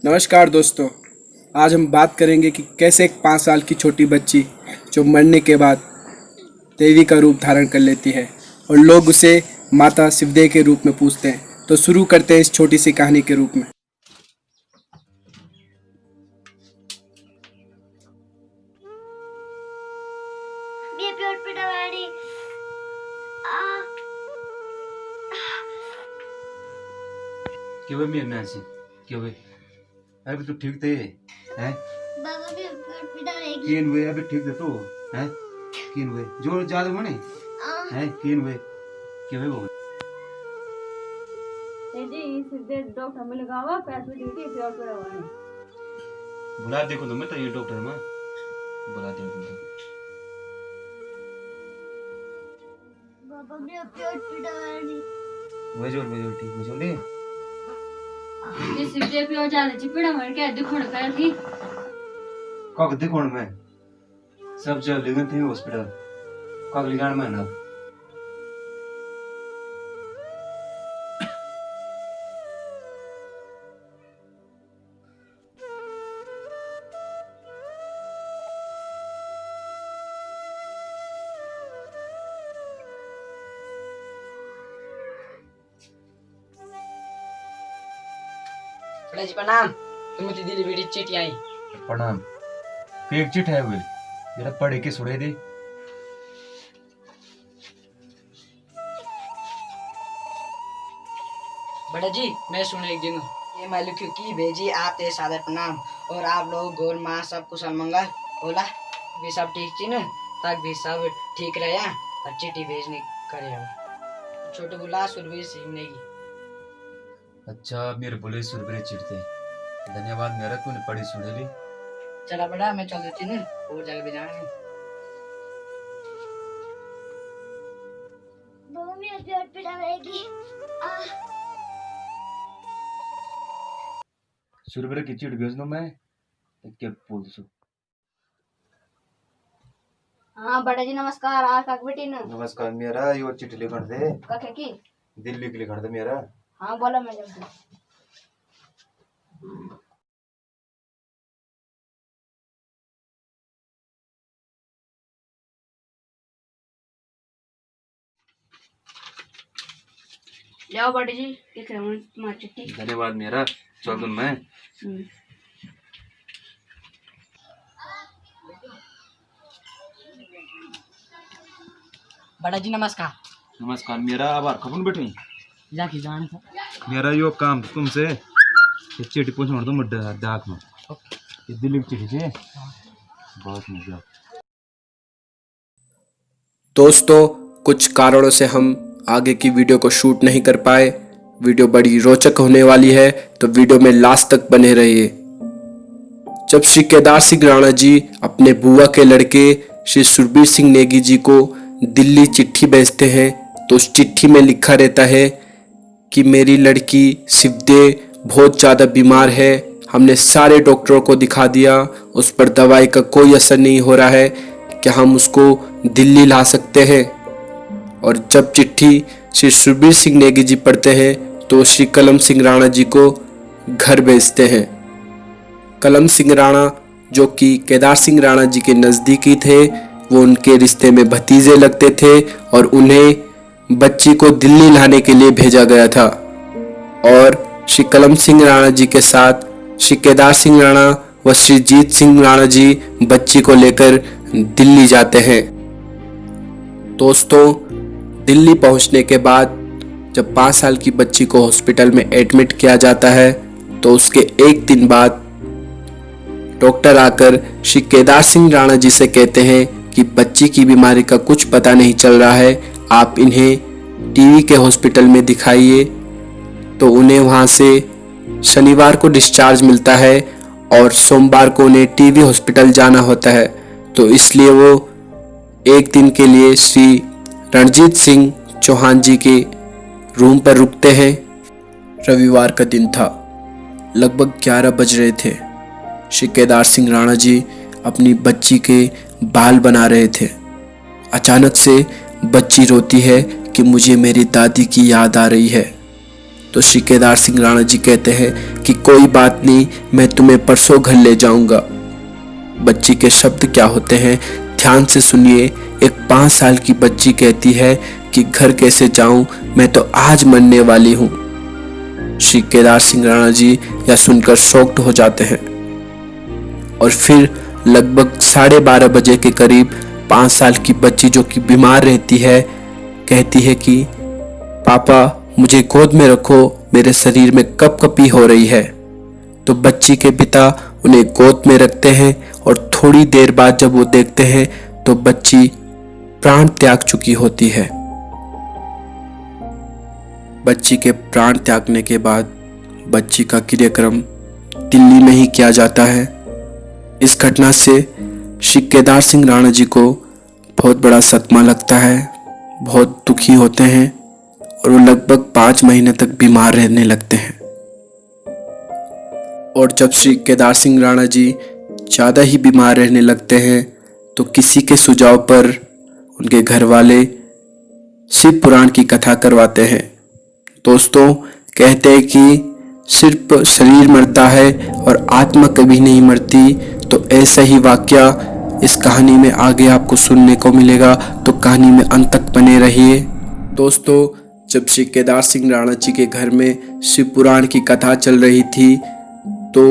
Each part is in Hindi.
नमस्कार दोस्तों। आज हम बात करेंगे कि कैसे एक 5 साल की छोटी बच्ची जो मरने के बाद देवी का रूप धारण कर लेती है और लोग उसे माता शिवदेव के रूप में पूजते हैं। तो शुरू करते हैं इस छोटी सी कहानी के रूप में। क्यों है मेरे नासी? क्यों है? अभी तो ठीक थे हैं? बाबा भी पिटाएगी। किन हुए अभी ठीक थे तो हैं? किन हुए जोर ज्यादा मने हैं? किन हुए क्यों है वो? जी सीधे डॉक्टर में लगावा पैसे ड्यूटी प्योर पड़वाने बुला देखो तो मैं तो ये डॉक्टर मां बुला देखो तो बाबा भी प्योर पिटाएगी। वजो ठीक वजो ले ये सीधे प्योर जाले चिपड़ा मर के दिखण कर थी कब देखो मैं सब जब लेगन थे हॉस्पिटल कब लिगान में ना बड़ा जी प्रणाम। तुम तो दिली बेटी चिट्ठी आई। प्रणाम फेक चिट है वो जरा पढ़ के सुने दे। बड़ा जी मैं सुन एक दिन ये मैं लिखी की भेजी आप ते सादर प्रणाम और आप लोग गोर माँ सब कुशल मंगल बोला भी सब ठीक थी न तक भी सब ठीक रहा और चिट्ठी भेजने करे छोटे बुला सुरवीर सिंह ने की। अच्छा मेरे बोले सुरबरे चिड़ते धन्यवाद मेरा तूने पढ़ी सुने ली। चला बड़ा मैं चल देती न और जगह भी जाएंगे। बाबा भी प्योर पिटाएगी। सुरबरे की चिट भेज दो मैं क्या बोल सो। हाँ बड़ा जी नमस्कार। आ काक बेटी न नमस्कार मेरा यो चिट्ठी लिखण दे काके की दिल्ली के लिखण दे मेरा। हाँ बोला मैं जल्दी जाओ बड़ी जी देख रहा हूँ तुम्हारी चिट्ठी। धन्यवाद मेरा चल दूं मैं। बड़ा जी नमस्कार। नमस्कार मेरा आभार खपन बैठे जाके जान था मेरा यो काम था तुमसे ये चिट्ठी पूछना तुम डाक में ये दिल्ली की चिट्ठी है बहुत मजा। दोस्तों कुछ कारणों से हम आगे की वीडियो को शूट नहीं कर पाए। वीडियो बड़ी रोचक होने वाली है तो वीडियो में लास्ट तक बने रहिए। जब श्री केदार सिंह राणा जी अपने बुआ के लड़के श्री सुरबीर सिंह नेगी जी को दिल्ली चिट्ठी भेजते हैं तो उस चिट्ठी में लिखा रहता है कि मेरी लड़की शिवदेव बहुत ज़्यादा बीमार है। हमने सारे डॉक्टरों को दिखा दिया, उस पर दवाई का कोई असर नहीं हो रहा है, क्या हम उसको दिल्ली ला सकते हैं। और जब चिट्ठी श्री सुरबीर सिंह नेगी जी पढ़ते हैं तो श्री कलम सिंह राणा जी को घर भेजते हैं। कलम सिंह राणा जो कि केदार सिंह राणा जी के नज़दीकी थे, वो उनके रिश्ते में भतीजे लगते थे और उन्हें बच्ची को दिल्ली लाने के लिए भेजा गया था। और श्री कलम सिंह राणा जी के साथ श्री केदार सिंह राणा व श्री जीत सिंह राणा जी बच्ची को लेकर दिल्ली जाते हैं। दोस्तों दिल्ली पहुंचने के बाद जब 5 साल की बच्ची को हॉस्पिटल में एडमिट किया जाता है तो उसके एक दिन बाद डॉक्टर आकर श्री केदार सिंह राणा जी से कहते हैं कि बच्ची की बीमारी का कुछ पता नहीं चल रहा है, आप इन्हें टीवी के हॉस्पिटल में दिखाइए। तो उन्हें वहां से शनिवार को डिस्चार्ज मिलता है और सोमवार को उन्हें टीवी हॉस्पिटल जाना होता है। तो इसलिए वो एक दिन के लिए श्री रणजीत सिंह चौहान जी के रूम पर रुकते हैं। रविवार का दिन था, लगभग 11 बज रहे थे। श्री केदार सिंह राणा जी अपनी बच्ची के बाल बना रहे थे। अचानक से बच्ची रोती है कि मुझे मेरी दादी की याद आ रही है। तो श्री केदार सिंह राणा जी कहते हैं कि कोई बात नहीं, मैं तुम्हें परसों घर ले जाऊंगा। बच्ची के शब्द क्या होते हैं ध्यान से सुनिए। एक 5 साल की बच्ची कहती है कि घर कैसे जाऊं, मैं तो आज मरने वाली हूं। श्री केदार सिंह राणा जी यह सुनकर शॉक्ड हो जाते हैं और फिर लगभग 12:30 बजे के करीब 5 साल की बच्ची जो कि बीमार रहती है कहती है कि पापा मुझे गोद में रखो, मेरे शरीर में कपकपी हो रही है। तो बच्ची के पिता उन्हें गोद में रखते हैं और थोड़ी देर बाद जब वो देखते हैं तो बच्ची प्राण त्याग चुकी होती है। बच्ची के प्राण त्यागने के बाद बच्ची का क्रियाक्रम दिल्ली में ही किया जाता है। इस घटना से श्री केदार सिंह राणा जी को बहुत बड़ा सदमा लगता है, बहुत दुखी होते हैं और वो लगभग 5 महीने तक बीमार रहने लगते हैं। और जब श्री केदार सिंह राणा जी ज़्यादा ही बीमार रहने लगते हैं तो किसी के सुझाव पर उनके घर वाले शिव पुराण की कथा करवाते हैं। दोस्तों कहते हैं कि सिर्फ शरीर मरता है और आत्मा कभी नहीं मरती। तो ऐसा ही वाकया इस कहानी में आगे आपको सुनने को मिलेगा, तो कहानी में अंत तक बने रहिए। दोस्तों जब श्री केदार सिंह राणा जी के घर में शिव पुराण की कथा चल रही थी तो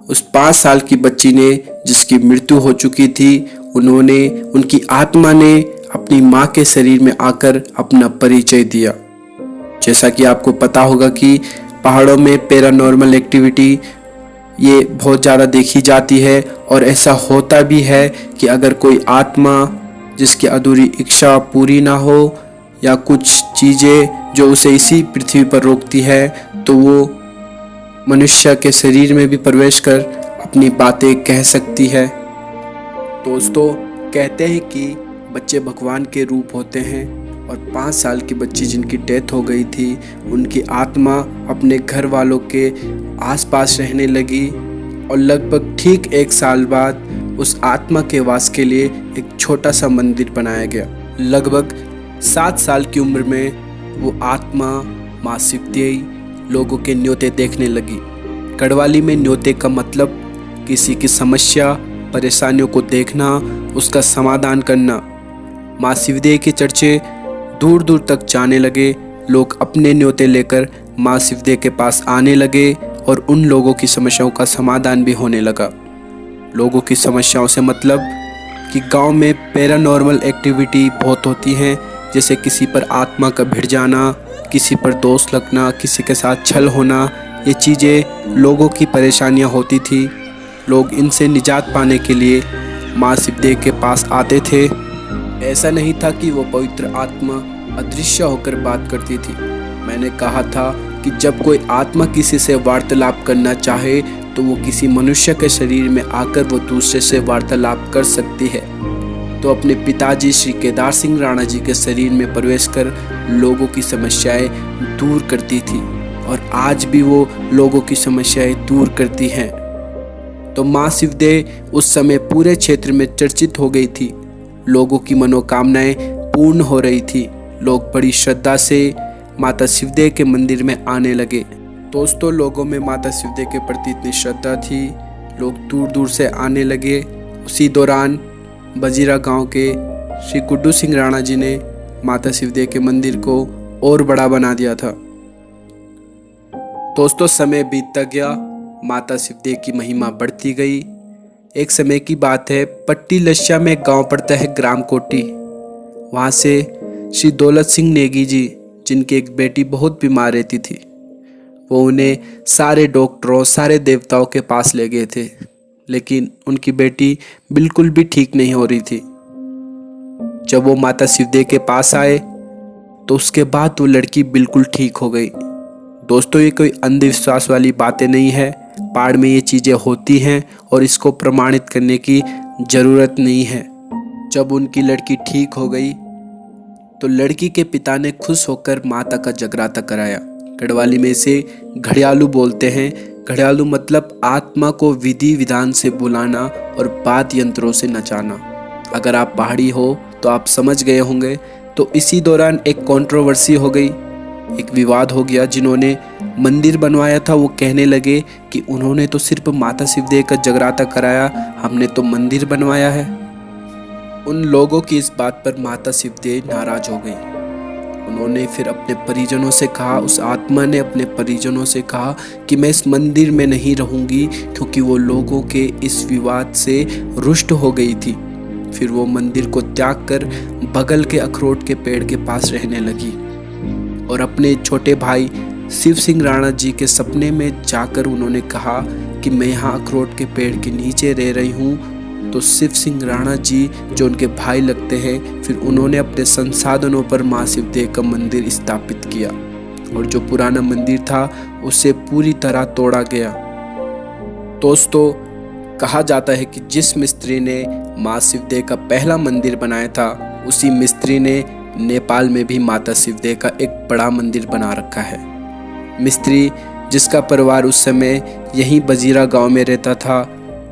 उस 5 साल की बच्ची ने जिसकी मृत्यु हो चुकी थी उनकी आत्मा ने अपनी माँ के शरीर में आकर अपना परिचय दिया। जैसा कि आपको पता होगा कि पहाड़ों में पैरानॉर्मल एक्टिविटी ये बहुत ज़्यादा देखी जाती है और ऐसा होता भी है कि अगर कोई आत्मा जिसकी अधूरी इच्छा पूरी ना हो या कुछ चीज़ें जो उसे इसी पृथ्वी पर रोकती है तो वो मनुष्य के शरीर में भी प्रवेश कर अपनी बातें कह सकती है। दोस्तों कहते हैं कि बच्चे भगवान के रूप होते हैं और 5 साल की बच्ची जिनकी डेथ हो गई थी उनकी आत्मा अपने घर वालों के आसपास रहने लगी और लगभग ठीक 1 साल बाद उस आत्मा के वास के लिए एक छोटा सा मंदिर बनाया गया। लगभग 7 साल की उम्र में वो आत्मा माँ शिवदेई लोगों के न्योते देखने लगी। गढ़वाली में न्योते का मतलब किसी की समस्या परेशानियों को देखना, उसका समाधान करना। माँ शिवदेई के चर्चे दूर दूर तक जाने लगे। लोग अपने न्योते लेकर माँ शिवदेई के पास आने लगे और उन लोगों की समस्याओं का समाधान भी होने लगा। लोगों की समस्याओं से मतलब कि गांव में पैरानॉर्मल एक्टिविटी बहुत होती हैं, जैसे किसी पर आत्मा का भिड़ जाना, किसी पर दोष लगना, किसी के साथ छल होना। ये चीज़ें लोगों की परेशानियां होती थी। लोग इनसे निजात पाने के लिए माँ शिवदेई के पास आते थे। ऐसा नहीं था कि वो पवित्र आत्मा अदृश्य होकर बात करती थी। मैंने कहा था कि जब कोई आत्मा किसी से वार्तालाप करना चाहे तो वो किसी मनुष्य के शरीर में आकर वो दूसरे से वार्तालाप कर सकती है। तो अपने पिताजी श्री केदार सिंह राणा जी के शरीर में प्रवेश कर लोगों की समस्याएं दूर करती थी और आज भी वो लोगों की समस्याएं दूर करती हैं। तो माँ शिवदेई उस समय पूरे क्षेत्र में चर्चित हो गई थी। लोगों की मनोकामनाएं पूर्ण हो रही थी। लोग बड़ी श्रद्धा से माता शिवदेई के मंदिर में आने लगे। दोस्तों लोगों में माता शिवदेई के प्रति इतनी श्रद्धा थी, लोग दूर दूर से आने लगे। उसी दौरान बजीरा गांव के श्री गुड्डू सिंह राणा जी ने माता शिवदेई के मंदिर को और बड़ा बना दिया था। दोस्तों समय बीतता गया, माता शिवदेई की महिमा बढ़ती गई। एक समय की बात है, पट्टी लस्या में गांव पड़ता है ग्राम कोटी। वहाँ से श्री दौलत सिंह नेगी जी जिनकी एक बेटी बहुत बीमार रहती थी, वो उन्हें सारे डॉक्टरों सारे देवताओं के पास ले गए थे, लेकिन उनकी बेटी बिल्कुल भी ठीक नहीं हो रही थी। जब वो माता शिवदेई के पास आए तो उसके बाद वो लड़की बिल्कुल ठीक हो गई। दोस्तों ये कोई अंधविश्वास वाली बातें नहीं है, पहाड़ में ये चीज़ें होती हैं और इसको प्रमाणित करने की ज़रूरत नहीं है। जब उनकी लड़की ठीक हो गई तो लड़की के पिता ने खुश होकर माता का जगराता कराया। गढ़वाली में इसे घड़ियालू बोलते हैं। घड़ियालू मतलब आत्मा को विधि विधान से बुलाना और वाद्य यंत्रों से नचाना। अगर आप पहाड़ी हो तो आप समझ गए होंगे। तो इसी दौरान एक कंट्रोवर्सी हो गई, एक विवाद हो गया, जिन्होंने मंदिर बनवाया था वो कहने लगे कि उन्होंने तो सिर्फ माता शिवदेव का जगराता कराया, हमने तो मंदिर बनवाया है। उन लोगों की इस बात पर माता शिवदेव नाराज हो गई। उन्होंने फिर अपने परिजनों से कहा, उस आत्मा ने अपने परिजनों से कहा कि मैं इस मंदिर में नहीं रहूंगी, क्योंकि वो लोगों के इस विवाद से रुष्ट हो गई थी। फिर वो मंदिर को त्याग कर बगल के अखरोट के पेड़ के पास रहने लगी और अपने छोटे भाई शिव सिंह राणा जी के सपने में जाकर उन्होंने कहा कि मैं यहाँ अखरोट के पेड़ के नीचे रह रही हूँ। तो शिव सिंह राणा जी जो उनके भाई लगते हैं, फिर उन्होंने अपने संसाधनों पर माँ शिवदेव का मंदिर स्थापित किया और जो पुराना मंदिर था उसे पूरी तरह तोड़ा गया। दोस्तों, कहा जाता है कि जिस मिस्त्री ने माँ शिवदेव का पहला मंदिर बनाया था, उसी मिस्त्री ने नेपाल में भी माता शिवदेव का एक बड़ा मंदिर बना रखा है। मिस्त्री जिसका परिवार उस समय यहीं बजीरा गांव में रहता था,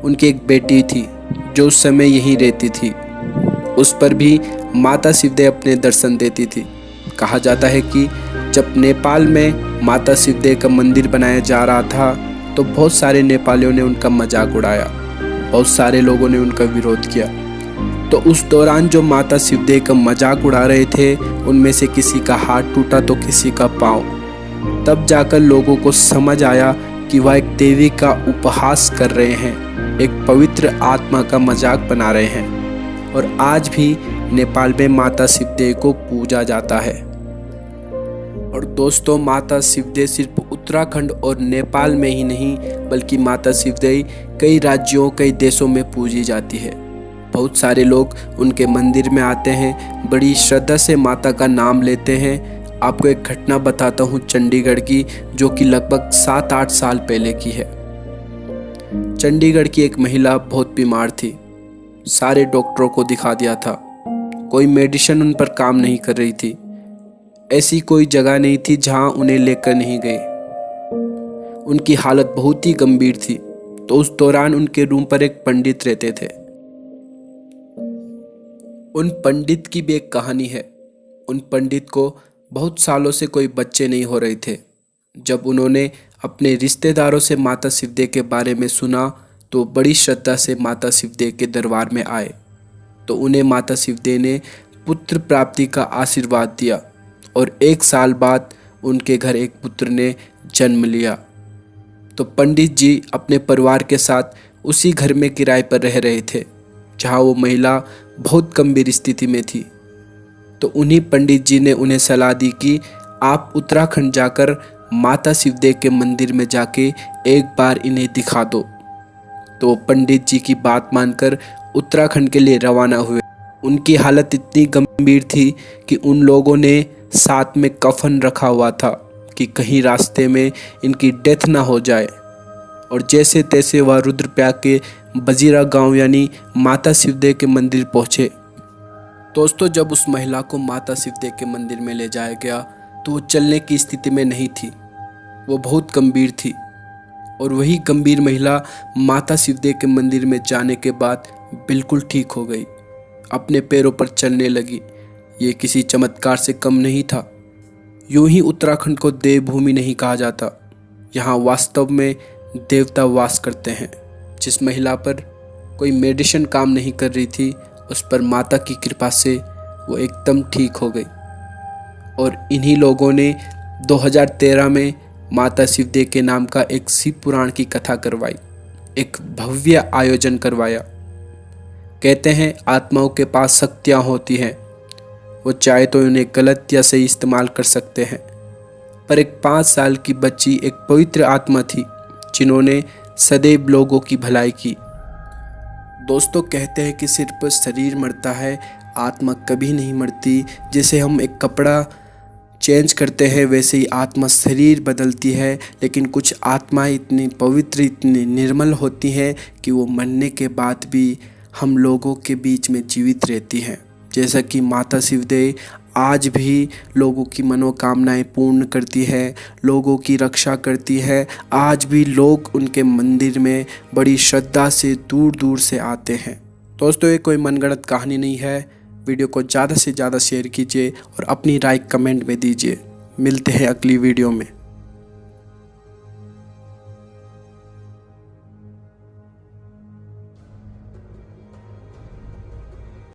उनकी एक बेटी थी जो उस समय यहीं रहती थी। उस पर भी माता शिवदेव अपने दर्शन देती थी। कहा जाता है कि जब नेपाल में माता शिवदेव का मंदिर बनाया जा रहा था तो बहुत सारे नेपालियों ने उनका मजाक उड़ाया, बहुत सारे लोगों ने उनका विरोध किया। तो उस दौरान जो माता शिवदेव का मजाक उड़ा रहे थे, उनमें से किसी का हाथ टूटा तो किसी का पाँव। तब जाकर लोगों को समझ आया कि वह एक देवी का उपहास कर रहे हैं, एक पवित्र आत्मा का मजाक बना रहे हैं। और आज भी नेपाल में माता शिवदेव को पूजा जाता है। और दोस्तों, माता शिवदेव सिर्फ उत्तराखंड और नेपाल में ही नहीं, बल्कि माता शिवदेव कई राज्यों, कई देशों में पूजी जाती है। बहुत सारे लोग उनके मंदिर में आते हैं, बड़ी श्रद्धा से माता का नाम लेते हैं। आपको एक घटना बताता हूँ चंडीगढ़ की, जो कि लगभग 7-8 साल पहले की है। चंडीगढ़ की एक महिला बहुत बीमार थी, सारे डॉक्टरों को दिखा दिया था, कोई मेडिसिन उन पर काम नहीं कर रही थी। ऐसी कोई जगह नहीं थी जहां उन्हें लेकर नहीं गए। उनकी हालत बहुत ही गंभीर थी। तो उस दौरान उनके रूम पर एक पंडित रहते थे। उन पंडित की भी एक कहानी है। उन पंडित को बहुत सालों से कोई बच्चे नहीं हो रहे थे। जब उन्होंने अपने रिश्तेदारों से माता शिवदेव के बारे में सुना तो बड़ी श्रद्धा से माता शिवदेव के दरबार में आए। तो उन्हें माता शिवदेव ने पुत्र प्राप्ति का आशीर्वाद दिया और 1 साल बाद उनके घर एक पुत्र ने जन्म लिया। तो पंडित जी अपने परिवार के साथ उसी घर में किराए पर रह रहे थे जहाँ वो महिला बहुत गंभीर स्थिति में थी। तो उन्हीं पंडित जी ने उन्हें सलाह दी कि आप उत्तराखंड जाकर माता शिवदेव के मंदिर में जाके एक बार इन्हें दिखा दो। तो पंडित जी की बात मानकर उत्तराखंड के लिए रवाना हुए। उनकी हालत इतनी गंभीर थी कि उन लोगों ने साथ में कफन रखा हुआ था कि कहीं रास्ते में इनकी डेथ ना हो जाए। और जैसे तैसे वह रुद्रप्रयाग के बजीरा गांव यानी माता शिवदेव के मंदिर पहुंचे। दोस्तों, जब उस महिला को माता शिवदेव के मंदिर में ले जाया गया तो वो चलने की स्थिति में नहीं थी, वो बहुत गंभीर थी। और वही गंभीर महिला माता शिवदेव के मंदिर में जाने के बाद बिल्कुल ठीक हो गई, अपने पैरों पर चलने लगी। ये किसी चमत्कार से कम नहीं था। यूं ही उत्तराखंड को देवभूमि नहीं कहा जाता, यहाँ वास्तव में देवता वास करते हैं। जिस महिला पर कोई मेडिसिन काम नहीं कर रही थी, उस पर माता की कृपा से वो एकदम ठीक हो गई। और इन्हीं लोगों ने 2013 में माता शिवदेव के नाम का एक शिव पुराण की कथा करवाई, एक भव्य आयोजन करवाया। कहते हैं आत्माओं के पास शक्तियाँ होती हैं, वो चाहे तो उन्हें गलत या सही इस्तेमाल कर सकते हैं। पर एक 5 साल की बच्ची एक पवित्र आत्मा थी जिन्होंने सदैव लोगों की भलाई की। दोस्तों, कहते हैं कि सिर्फ शरीर मरता है, आत्मा कभी नहीं मरती। जैसे हम एक कपड़ा चेंज करते हैं वैसे ही आत्मा शरीर बदलती है। लेकिन कुछ आत्माएं इतनी पवित्र, इतनी निर्मल होती हैं कि वो मरने के बाद भी हम लोगों के बीच में जीवित रहती हैं। जैसा कि माता शिवदेव आज भी लोगों की मनोकामनाएं पूर्ण करती है, लोगों की रक्षा करती है। आज भी लोग उनके मंदिर में बड़ी श्रद्धा से दूर दूर से आते हैं। दोस्तों, ये कोई मनगढ़ंत कहानी नहीं है। वीडियो को ज़्यादा से ज़्यादा शेयर कीजिए और अपनी राय कमेंट में दीजिए। मिलते हैं अगली वीडियो में।